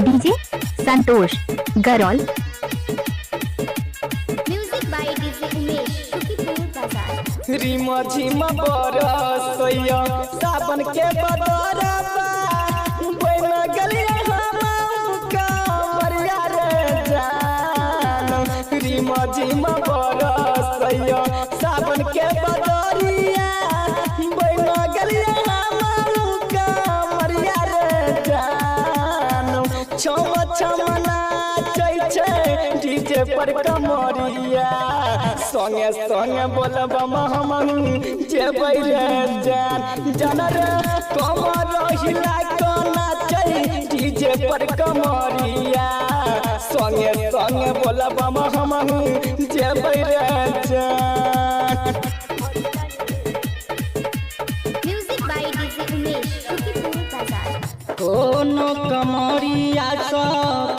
DJ Santosh Garaul. Music by DJ Umesh Shukipur बाजार। रिमा झिमा बरसैया सावन के बदरबा बन गलिया हमका मरिया रे जान। रिमा झिमा बरसैया सावन के बदरिया बन गलिया हमका मरिया रे जान। छम छम नाचै छै डीजे पर कमरिया संगे संगे बोलब हम जेबै रे जान। जान रे कमर हिला के नाचै डीजे पर कमरिया संगे संगे बोलब हम जेबै रे जान। Music by DJ Umesh Shukipur बाजार। कोनो कमरिया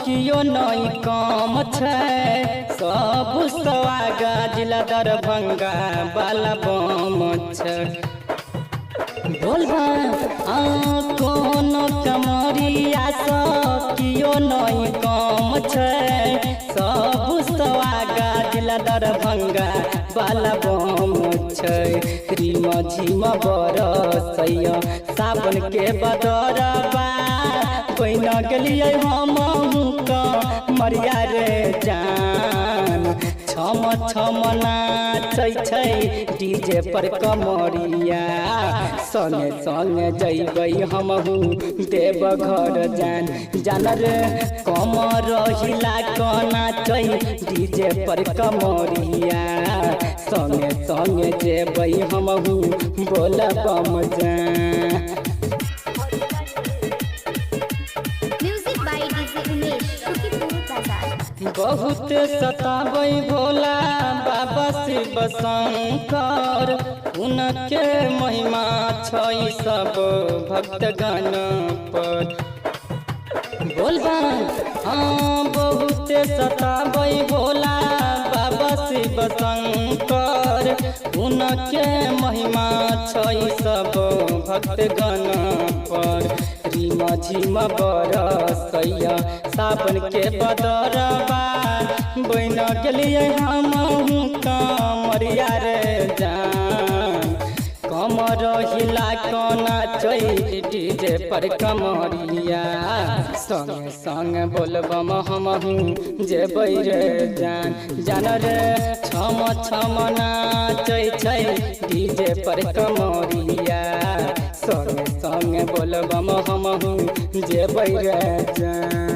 कियो नहीं कम छै सब सवागा जिला दरभंगा वाला बम छै। बोलबा कोनो कमरिया कियो नहीं कम छै सब सवागा जिला दरभंगा वाला बम छै। रिमा झिमा बरसैया सावन के बदरबा बन गेलियै हम मरिया रे जान। छम छम नाचै छै डीजे पर कमरिया संगे संगे जैबै हमहू देवघर जान। जान रे कमर हिला के नाचै डीजे पर कमरिया संगे संगे जेबै हमहू बोलब जान। Music by DJ Umesh Shukipur बाजार। बहुत सताबै भोला बाबा शिव शंकर उनके महिमा छै सब भक्तगण पर। बोलबा बहुत सताबै भोला बाबा शिव शंकर उनके महिमा छै सब भक्तगण पर। रिमा झिमा बरसैया सावन के बदरबा बन गेलियै हमहू मरिया रे जान। कमर हिला के नाचै डीजे पर कमरिया संगे संगे बोलबम हमहू जेबै रे जान। जान रे छम छम नाचै छै डीजे पर कमरिया संगे संगे बोलबम हमहू जेबै रे जान।